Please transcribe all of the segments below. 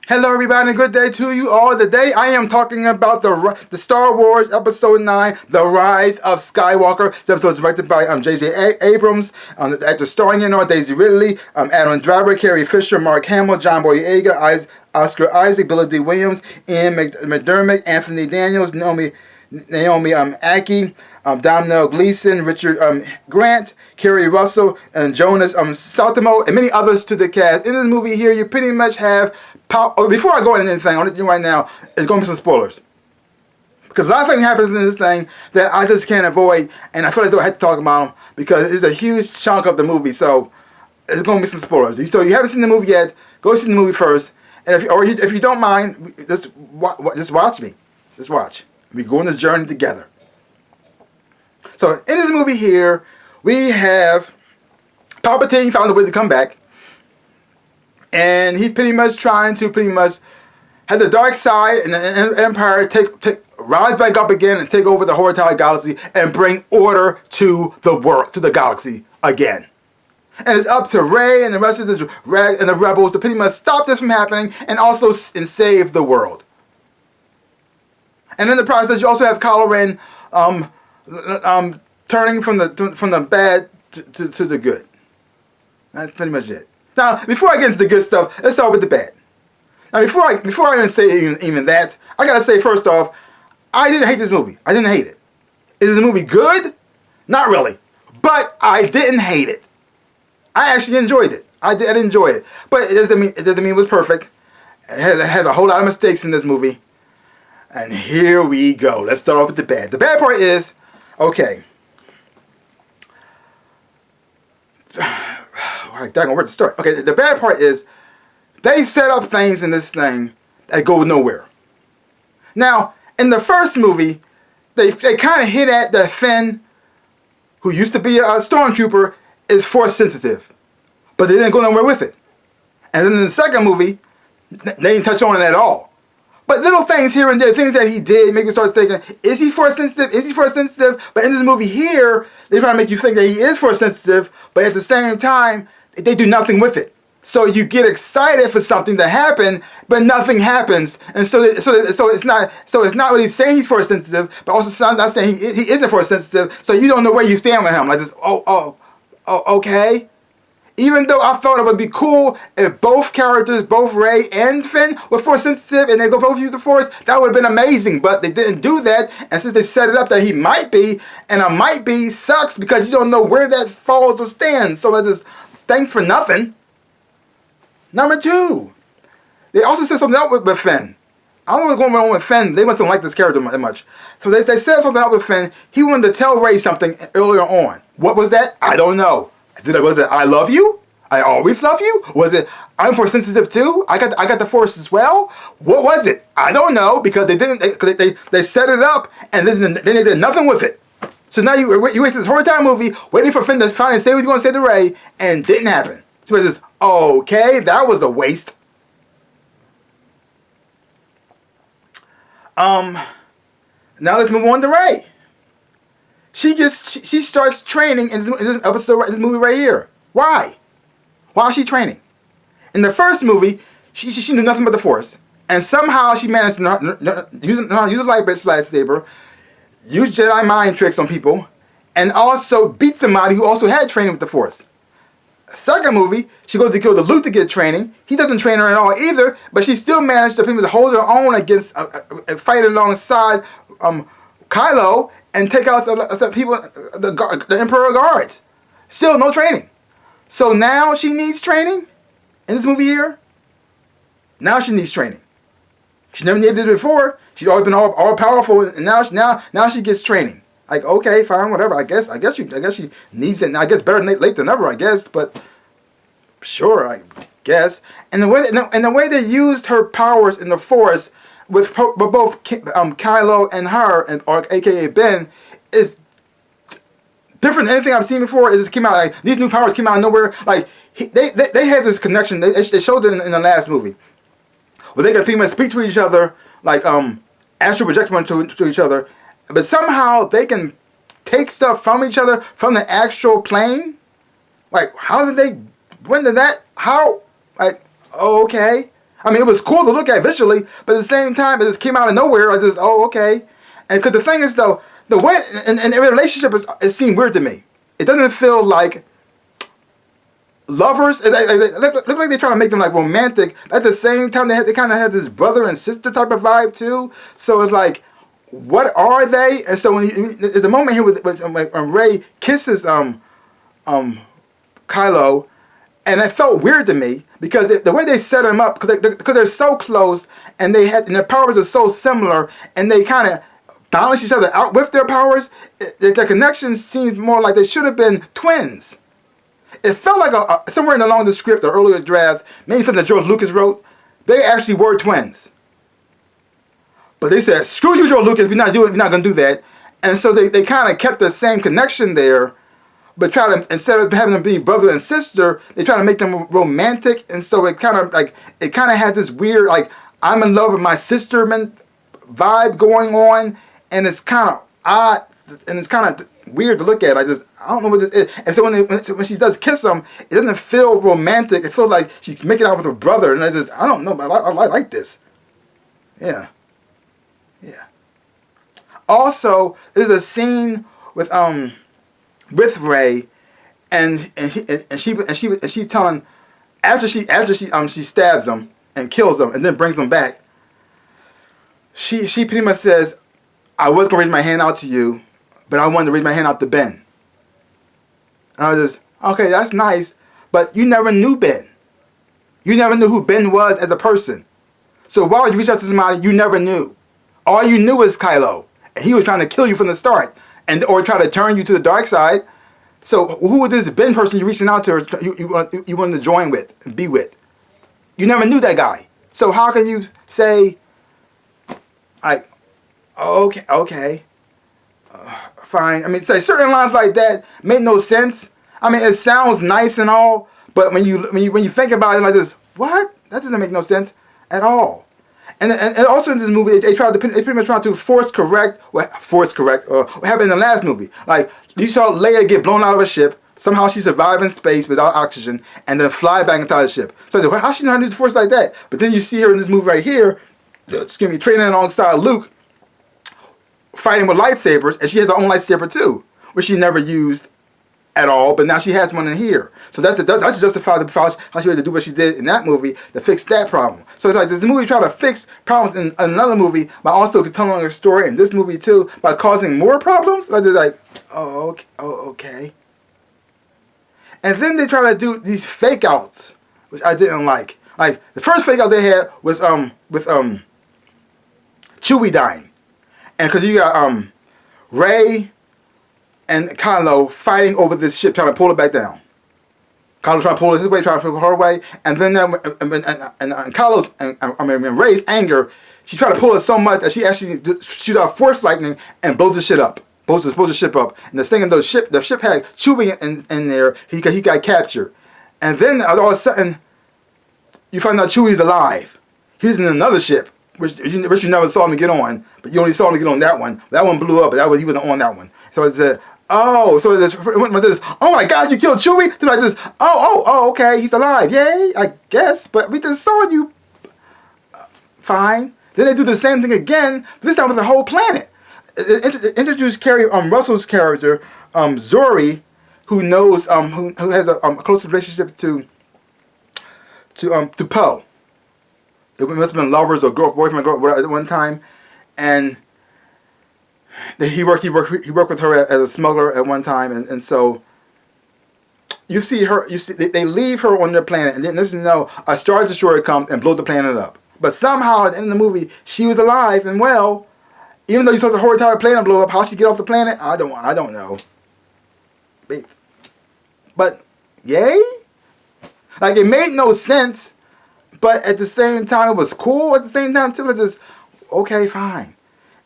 Hello everybody, and good day to you all. Today I am talking about the Star Wars Episode 9, The Rise of Skywalker. This episode is directed by J.J. Abrams. The actors starring in are Daisy Ridley, Adam Driver, Carrie Fisher, Mark Hamill, John Boyega, Oscar Isaac, Billy D. Williams, Ian McDermott, Anthony Daniels, Naomi Aki, Domhnall Gleeson, Richard Grant, Kerry Russell, and Jonas Saltimo, and many others to the cast. In this movie here, you pretty much have... Before I go into anything, I want to do right now is going to be some spoilers. Because a lot of things happens in this thing that I just can't avoid, and I feel like I have to talk about them because it's a huge chunk of the movie, so it's going to be some spoilers. So you haven't seen the movie yet, go see the movie first, and if you don't mind, just watch me. Just watch. We go on this journey together. So in this movie here, we have Palpatine found a way to come back. And he's pretty much trying to have the dark side and the Empire rise back up again and take over the whole entire galaxy and bring order to the world, to the galaxy again. And it's up to Rey and the rest of the rebels to pretty much stop this from happening and also save the world. And in the process, you also have Kylo Ren turning from the bad to the good. That's pretty much it. Now, before I get into the good stuff, let's start with the bad. Now, before I even say even that, I gotta say first off, I didn't hate this movie. I didn't hate it. Is this movie good? Not really, but I didn't hate it. I actually enjoyed it. I did enjoy it, but it doesn't mean it was perfect. It had a whole lot of mistakes in this movie. And here we go. Let's start off with the bad. The bad part is, okay. I don't know where to start. Okay, the bad part is, they set up things in this thing that go nowhere. Now, in the first movie, they kind of hit at that Finn, who used to be a stormtrooper, is force sensitive. But they didn't go nowhere with it. And then in the second movie, they didn't touch on it at all. But little things here and there, things that he did, make you start thinking, is he force sensitive? Is he force sensitive? But in this movie here, they try to make you think that he is force sensitive, but at the same time, they do nothing with it. So you get excited for something to happen, but nothing happens. And so it's not really saying he's force sensitive, but also not saying he isn't force sensitive. So you don't know where you stand with him. Like this, okay. Even though I thought it would be cool if both characters, both Rey and Finn, were force sensitive and they both use the force, that would have been amazing. But they didn't do that, and since they set it up that he might be, and a might be sucks because you don't know where that falls or stands. So it's just thanks for nothing. Number two, they also said something else with Finn. I don't know what's going on with Finn. They must not like this character that much. So they said something else with Finn. He wanted to tell Rey something earlier on. What was that? I don't know. Was it I love you? I always love you? Was it I'm force sensitive too? I got the force as well? What was it? I don't know because they set it up and then they did nothing with it. So now you wasted this whole entire movie waiting for Finn to finally say what he's going to say to Rey, and didn't happen. So it's just, okay, that was a waste. Now let's move on to Rey. She starts training in this episode, in this movie right here. Why? Why is she training? In the first movie, she knew nothing but the Force, and somehow she managed to use a lightsaber, use Jedi mind tricks on people, and also beat somebody who also had training with the Force. Second movie, she goes to kill the Luke to get training. He doesn't train her at all either, but she still managed to hold her own against, fight alongside Kylo and take out some people, the Emperor guards. Still no training. So now she needs training in this movie here. Now she needs training. She never needed it before. She's always been all powerful, and now she gets training. Like, okay, fine, whatever. I guess she needs it. Now, I guess better late than never. I guess, but sure, I guess. And the way they used her powers in the Force with both Kylo and her, or AKA Ben, is different than anything I've seen before. It just came out like these new powers came out of nowhere. Like they had this connection. They showed it in the last movie, where they could pretty much speak to each other, like astral projection to each other. But somehow they can take stuff from each other from the actual plane. Like, how did they? When did that? How? Like, okay. I mean, it was cool to look at visually, but at the same time, it just came out of nowhere. I just, oh, okay. And because the thing is, though, the way in every relationship, it seemed weird to me. It doesn't feel like lovers. It look like they're trying to make them like romantic. At the same time, they kind of had this brother and sister type of vibe too. So it's like, what are they? And so at the moment here when Rey kisses Kylo, and it felt weird to me because the way they set them up, because they're so close and their powers are so similar, and they kind of balance each other out with their powers. Their connection seems more like they should have been twins. It felt like somewhere along the script or earlier drafts, maybe something that George Lucas wrote, they actually were twins. But they said, screw you, George Lucas, we're not going to do that. And so they kind of kept the same connection there, but instead of having them be brother and sister, they try to make them romantic. And so it kind of had this weird, like, I'm in love with my sister vibe going on. And it's kind of odd, and it's kind of weird to look at. I don't know what this is. And so when she does kiss him, it doesn't feel romantic. It feels like she's making out with her brother. And I don't know, but I like this. Yeah. Also, there's a scene with Rey, and she telling, after she stabs him and kills him and then brings him back. She pretty much says, I was gonna reach my hand out to you, but I wanted to reach my hand out to Ben. And I was just, okay, that's nice, but you never knew Ben. You never knew who Ben was as a person. So why would you reach out to somebody you never knew? All you knew was Kylo, and he was trying to kill you from the start, or try to turn you to the dark side. So who was this Ben person you reaching out to, or you wanted to join with and be with? You never knew that guy. So how can you say, like, okay, fine. I mean, say certain lines like that make no sense. I mean, it sounds nice and all, but when you think about it like this, what? That doesn't make no sense at all. And also in this movie, they pretty much tried to force correct what happened in the last movie. Like, you saw Leia get blown out of a ship. Somehow she survived in space without oxygen, and then fly back inside the ship. So I said, well, how she know how to use the force like that? But then you see her in this movie right here, training alongside Luke, fighting with lightsabers, and she has her own lightsaber too, which she never used at all, but now she has one in here. So that's justify how she had to do what she did in that movie to fix that problem. So it's like this movie trying to fix problems in another movie by also telling a story in this movie too by causing more problems. Like, they're like, okay. And then they try to do these fake outs, which I didn't like. Like, the first fake out they had was with Chewie dying. And because you got Rey and Kylo fighting over this ship, trying to pull it back down. Kylo trying to pull it his way, trying to pull her way, and then Rey's anger, she tried to pull it so much that she actually shoot out force lightning and blows the shit up, blows the ship up. And the thing in the ship had Chewie in there. He got captured, and then all of a sudden, you find out Chewie's alive. He's in another ship, which you never saw him get on, but you only saw him get on that one. That one blew up, but he wasn't on that one. So it said, it went with this, oh my God, you killed Chewie? Then like this, okay, he's alive, yay, I guess, but we just saw you, fine. Then they do the same thing again, but this time with the whole planet. Introduce Kerry Russell's character, Zori, who knows, who has a close relationship to Poe. It must have been lovers or boyfriend at one time, and he worked with her as a smuggler at one time, and so you see they leave her on their planet, and then a Star Destroyer comes and blows the planet up. But somehow at the end of the movie, she was alive and well, even though you saw the whole entire planet blow up. How she get off the planet, I don't know. But yay, like, it made no sense. But at the same time, it was cool at the same time, too. It was just, okay, fine.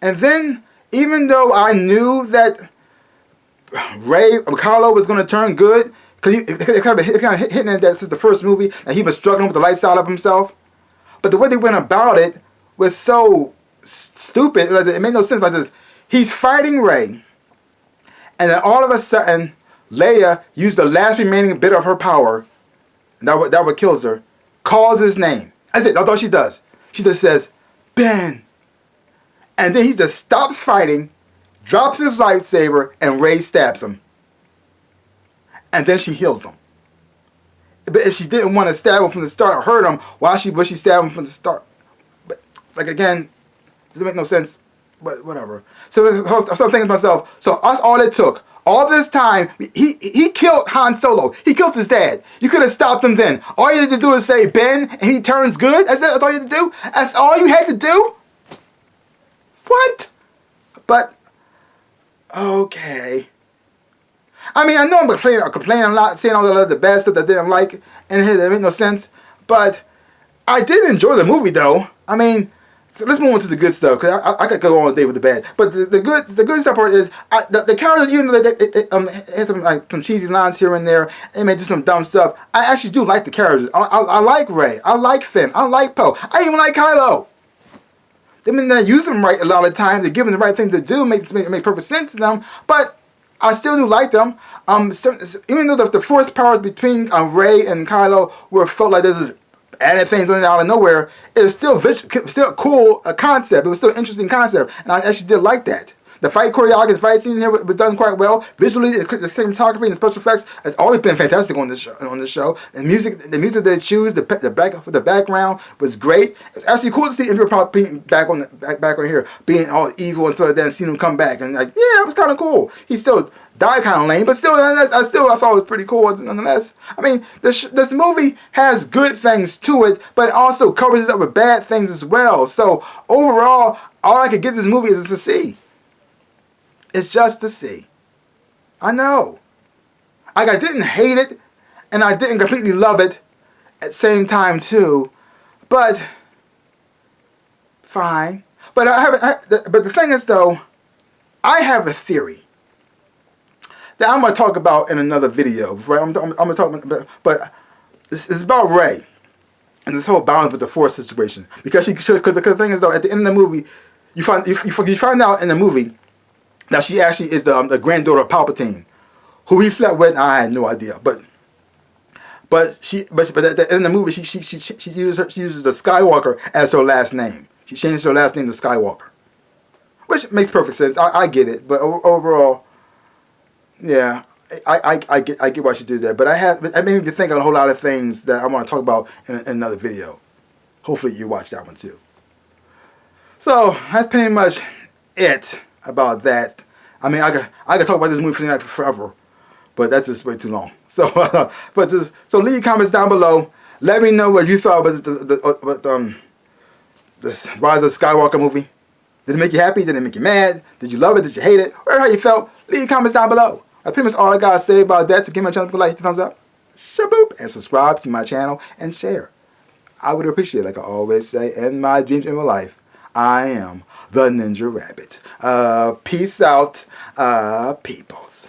And then, even though I knew that Kylo was going to turn good, because it kind of hitting at that since the first movie, that he was struggling with the light side of himself. But the way they went about it was so stupid. It made no sense. Like this, he's fighting Rey, and then all of a sudden, Leia used the last remaining bit of her power, that what kills her, calls his name. That's it. That's all she does. She just says, Ben. And then he just stops fighting, drops his lightsaber, and Rey stabs him. And then she heals him. But if she didn't want to stab him from the start or hurt him, why would she stab him from the start? But, like, again, doesn't make no sense. But whatever. So I'm thinking to myself, so that's all it took. All this time, he killed Han Solo. He killed his dad. You could have stopped him then. All you had to do is say Ben, and he turns good? That's all you had to do? That's all you had to do? What? But, okay. I mean, I know I'm complaining a lot, saying all the bad stuff that I didn't like, and it didn't make no sense. But I did enjoy the movie, though. I mean, so let's move on to the good stuff, because I could go all day with the bad. But the good stuff part is, the characters, even though they had some cheesy lines here and there, they may do some dumb stuff, I actually do like the characters. I like Rey. I like Finn. I like Poe. I even like Kylo. I mean, they use them right a lot of times. They give them the right thing to do, make perfect sense to them. But I still do like them. Even though the force powers between Rey and Kylo felt like they was added things out of nowhere, it was still a cool concept. It was still an interesting concept, and I actually did like that. The fight choreography, the fight scenes here were done quite well. Visually, the cinematography and the special effects has always been fantastic on this show. The music they choose, the background was great. It was actually cool to see Emperor Palpatine back on here, being all evil and sort of then seeing him come back, and like, yeah, it was kind of cool. He still died kind of lame, but still, I thought it was pretty cool nonetheless. I mean, this movie has good things to it, but it also covers it up with bad things as well. So overall, all I could give this movie is to see. It's just to see. I know. Like, I didn't hate it, and I didn't completely love it at the same time too. But fine. But but the thing is, though, I have a theory that I'm gonna talk about in another video. Right? I'm gonna talk about, but it's about Rey and this whole balance with the Force situation. Because the thing is, though, at the end of the movie, you find out in the movie that she actually is the granddaughter of Palpatine, who he slept with. I had no idea, but at the end of the movie, she uses the Skywalker as her last name. She changes her last name to Skywalker, which makes perfect sense. I get it, but overall, yeah, I get why she did that. But it made me think of a whole lot of things that I want to talk about in another video. Hopefully, you watch that one too. So that's pretty much it about that. I mean, I could talk about this movie for forever, but that's just way too long. So, so leave comments down below. Let me know what you thought about the Rise of Skywalker movie. Did it make you happy? Did it make you mad? Did you love it? Did you hate it? Or how you felt? Leave comments down below. That's pretty much all I gotta say about that. So give my channel a like, thumbs up, shaboop, and subscribe to my channel and share. I would appreciate it, like I always say, in my dreams in my life. I am the Ninja Rabbit. Peace out, peoples.